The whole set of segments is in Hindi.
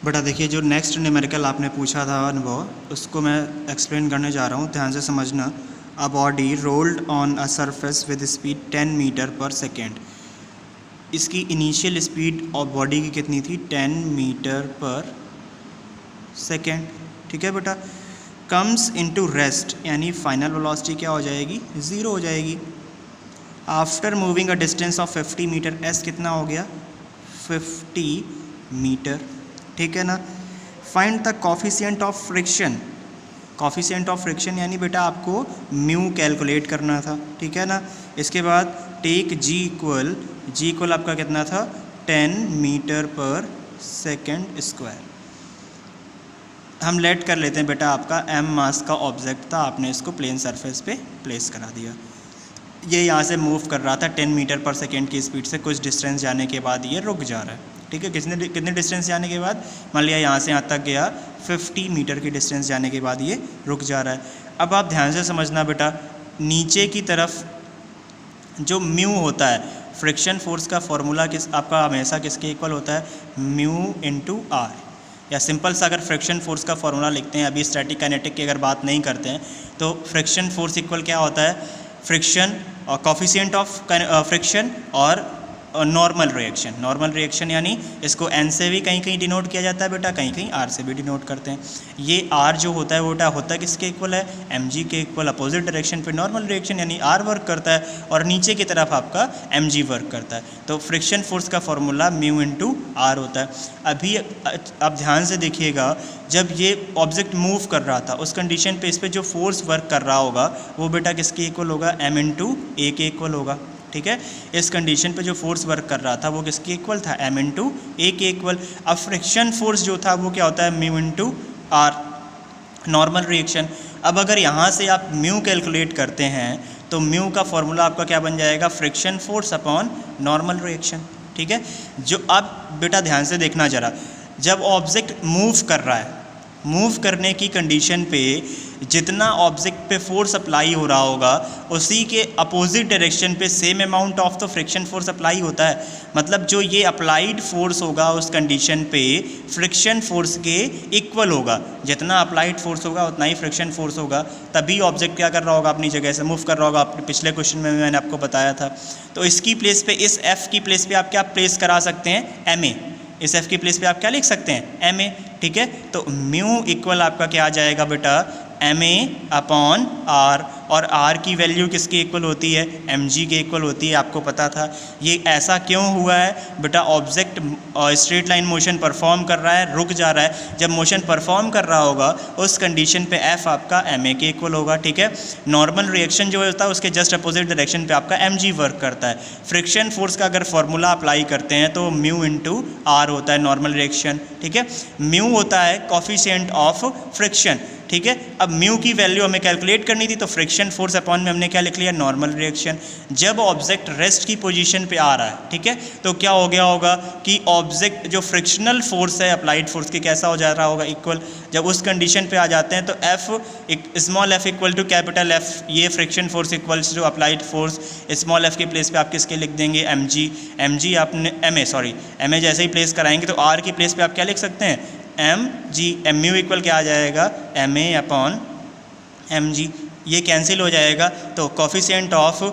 बेटा देखिए, जो नेक्स्ट न्यूमेरिकल आपने पूछा था अनुभव, उसको मैं एक्सप्लेन करने जा रहा हूँ, ध्यान से समझना। A body rolled on a surface with speed 10 metre per second. इसकी इनिशियल स्पीड ऑफ बॉडी की कितनी थी? 10 मीटर पर सेकेंड। ठीक है बेटा। कम्स इनटू रेस्ट, यानी फाइनल वेलोसिटी क्या हो जाएगी? 0 हो जाएगी। After moving a distance of 50 metre, S कितना हो गया? 50 मीटर। ठीक है ना। Find the coefficient of friction. Coefficient of friction यानी बेटा आपको म्यू कैलकुलेट करना था। ठीक है ना। इसके बाद टेक जी इक्वल आपका कितना था? 10 मीटर पर सेकेंड स्क्वायर। हम लेट कर लेते हैं बेटा, आपका एम मास का ऑब्जेक्ट था, आपने इसको प्लेन सरफेस पे प्लेस करा दिया। ये यहाँ से मूव कर रहा था 10 मीटर पर सेकेंड की स्पीड से, कुछ डिस्टेंस जाने के बाद ये रुक जा रहा है। ठीक है। कितने डिस्टेंस जाने के बाद? मान लिया यहाँ से यहाँ तक गया, 50 मीटर की डिस्टेंस जाने के बाद ये रुक जा रहा है। अब आप ध्यान से समझना बेटा, नीचे की तरफ जो म्यू होता है, फ्रिक्शन फोर्स का फॉर्मूला आपका हमेशा किसके इक्वल होता है? Mu into R. या सिंपल सा अगर फ्रिक्शन फोर्स का फॉर्मूला लिखते हैं, अभी स्टैटिक काइनेटिक की अगर बात नहीं करते हैं, तो फ्रिक्शन फोर्स इक्वल क्या होता है? फ्रिक्शन और कॉफिशिएंट ऑफ फ्रिक्शन और नॉर्मल रिएक्शन। नॉर्मल रिएक्शन यानी इसको एन से भी कहीं कहीं डिनोट किया जाता है बेटा, कहीं कहीं आर से भी डिनोट करते हैं। ये आर जो होता है वो होता है किसके इक्वल है? एम जी के इक्वल। अपोजिट डायरेक्शन पे नॉर्मल रिएक्शन यानी आर वर्क करता है और नीचे की तरफ आपका एम जी वर्क करता है। तो फ्रिक्शन फोर्स का फॉर्मूला म्यू इंटू आर होता है। अभी आप ध्यान से देखिएगा, जब ये ऑब्जेक्ट मूव कर रहा था उस कंडीशन पे इस पर जो फोर्स वर्क कर रहा होगा वो बेटा किसके इक्वल होगा? एम इंटू ए के इक्वल होगा। ठीक है। इस कंडीशन पे जो फोर्स वर्क कर रहा था वो किसके इक्वल था? एम इंटू ए के इक्वल। अब फ्रिक्शन फोर्स जो था वो क्या होता है? Mu into R, normal reaction. अब अगर यहाँ से आप म्यू कैलकुलेट करते हैं तो म्यू का फॉर्मूला आपका क्या बन जाएगा? Friction force upon normal reaction. ठीक है। जो आप बेटा ध्यान से देखना जरा, जब ऑब्जेक्ट मूव कर रहा है, मूव करने की कंडीशन पे जितना ऑब्जेक्ट पे फोर्स अप्लाई हो रहा होगा उसी के अपोजिट डायरेक्शन पे same amount of the friction force apply होता है। मतलब जो ये अप्लाइड फोर्स होगा उस कंडीशन पे फ्रिक्शन फोर्स के इक्वल होगा। जितना अप्लाइड फोर्स होगा उतना ही फ्रिक्शन फोर्स होगा, तभी ऑब्जेक्ट क्या कर रहा होगा? अपनी जगह से मूव कर रहा होगा। आपने पिछले क्वेश्चन में मैंने आपको बताया था। तो इसकी प्लेस पे, इस एफ की प्लेस पे आप क्या प्लेस करा सकते हैं? M A. इस एफ की प्लेस पे आप क्या लिख सकते हैं? M A. ठीक है। तो म्यू इक्वल आपका क्या आ जाएगा बेटा? M A upon R. और आर की वैल्यू किसके इक्वल होती है? एम जी के इक्वल होती है, आपको पता था। ये ऐसा क्यों हुआ है बेटा? Object straight line motion perform कर रहा है, रुक जा रहा है। जब मोशन परफॉर्म कर रहा होगा उस कंडीशन पे एफ आपका एम ए के इक्वल होगा। ठीक है। नॉर्मल रिएक्शन जो होता है उसके जस्ट अपोजिट डायरेक्शन पे आपका एम जी वर्क करता है। फ्रिक्शन फोर्स का अगर फॉर्मूला अप्लाई करते हैं तो म्यू इंटू आर होता है, नॉर्मल रिएक्शन। ठीक है। म्यू होता है कॉफिशिएंट ऑफ फ्रिक्शन। ठीक है। अब म्यू की वैल्यू हमें कैलकुलेट करनी थी, तो फ्रिक्शन फोर्स अपॉन में हमने क्या लिख लिया? Normal reaction. जब ऑब्जेक्ट रेस्ट की पोजीशन पे आ रहा है, ठीक है, तो क्या हो गया होगा कि ऑब्जेक्ट जो फ्रिक्शनल फोर्स है अप्लाइड फोर्स के कैसा हो जा रहा होगा? इक्वल। जब उस कंडीशन पे आ जाते हैं तो F, small F equal to capital F, ये friction force equals to applied force. Small F के प्लेस पे आप किसके लिख देंगे? M G. एम जी आपने एम ए जैसे ही प्लेस कराएंगे तो आर की प्लेस पे आप क्या लिख सकते हैं? M G. M mu equal क्या आ जाएगा? M A upon M G. ये कैंसिल हो जाएगा तो coefficient of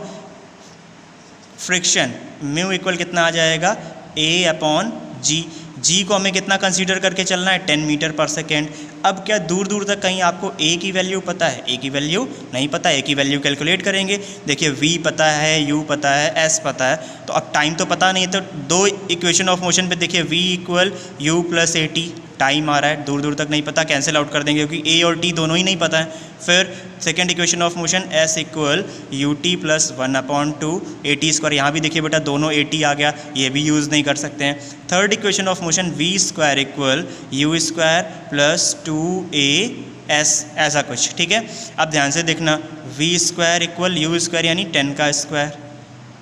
friction mu equal कितना आ जाएगा? ए अपॉन जी। जी को हमें कितना कंसीडर करके चलना है? 10 मीटर पर सेकेंड। अब क्या दूर दूर तक कहीं आपको ए की वैल्यू पता है? ए की वैल्यू नहीं पता। ए की वैल्यू कैलकुलेट करेंगे। देखिए वी पता है, यू पता है, एस पता है, तो अब टाइम तो पता नहीं है। तो दो इक्वेशन ऑफ मोशन पे देखिए V equal U plus A T, time आ रहा है, दूर दूर तक नहीं पता, कैंसिल आउट कर देंगे क्योंकि ए और टी दोनों ही नहीं पता है। फिर second equation of motion S equal U T plus 1/2 A T square. यहाँ भी देखिए बेटा दोनों ए टी आ गया, ये भी यूज़ नहीं कर सकते हैं। Third equation of motion V square equal U square plus 2a S, ऐसा कुछ। ठीक है। अब ध्यान से देखना, V square equal U square यानी 10 का square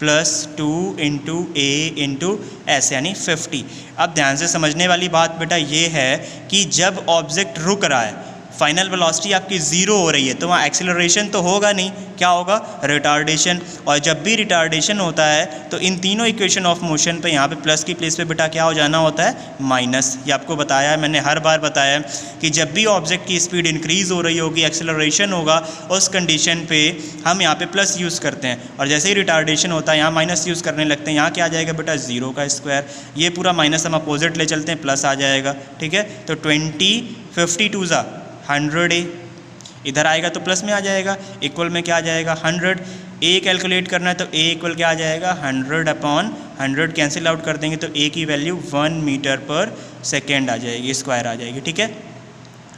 plus 2 into A into S यानी 50। अब ध्यान से समझने वाली बात बेटा ये है कि जब ऑब्जेक्ट रुक रहा है फाइनल वेलोसिटी आपकी 0 हो रही है तो वहाँ एक्सेलरेशन तो होगा नहीं, क्या होगा, रिटार्डेशन। और जब भी रिटार्डेशन होता है तो इन तीनों इक्वेशन ऑफ मोशन पे यहाँ पे प्लस की प्लेस पे बेटा क्या हो जाना होता है, माइनस। ये आपको बताया है मैंने, हर बार बताया कि जब भी ऑब्जेक्ट की स्पीड इंक्रीज़ हो रही होगी, एक्सेलरेशन होगा, उस कंडीशन पे हम यहाँ पे प्लस यूज़ करते हैं, और जैसे ही रिटार्डेशन होता है यहाँ माइनस यूज़ करने लगते हैं। यहाँ क्या आ जाएगा बेटा, 0 का स्क्वायर। ये पूरा माइनस हम अपोजिट ले चलते हैं, प्लस आ जाएगा, ठीक है। तो 20 52 ज़ा 100 इधर आएगा तो प्लस में आ जाएगा, इक्वल में क्या आ जाएगा, 100। ए कैलकुलेट करना है तो ए इक्वल क्या आ जाएगा, 100/100 कैंसिल आउट कर देंगे तो ए की वैल्यू 1 मीटर पर सेकेंड आ जाएगी, स्क्वायर आ जाएगी, ठीक है।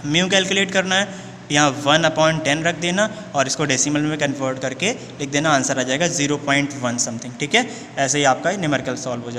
म्यू कैलकुलेट करना है, यहाँ 1/10 रख देना और इसको डेसिमल में कन्वर्ट करके लिख देना, आंसर आ जाएगा 0.1 समथिंग, ठीक है। ऐसे ही आपका न्यूमेरिकल सॉल्व हो जाएगा।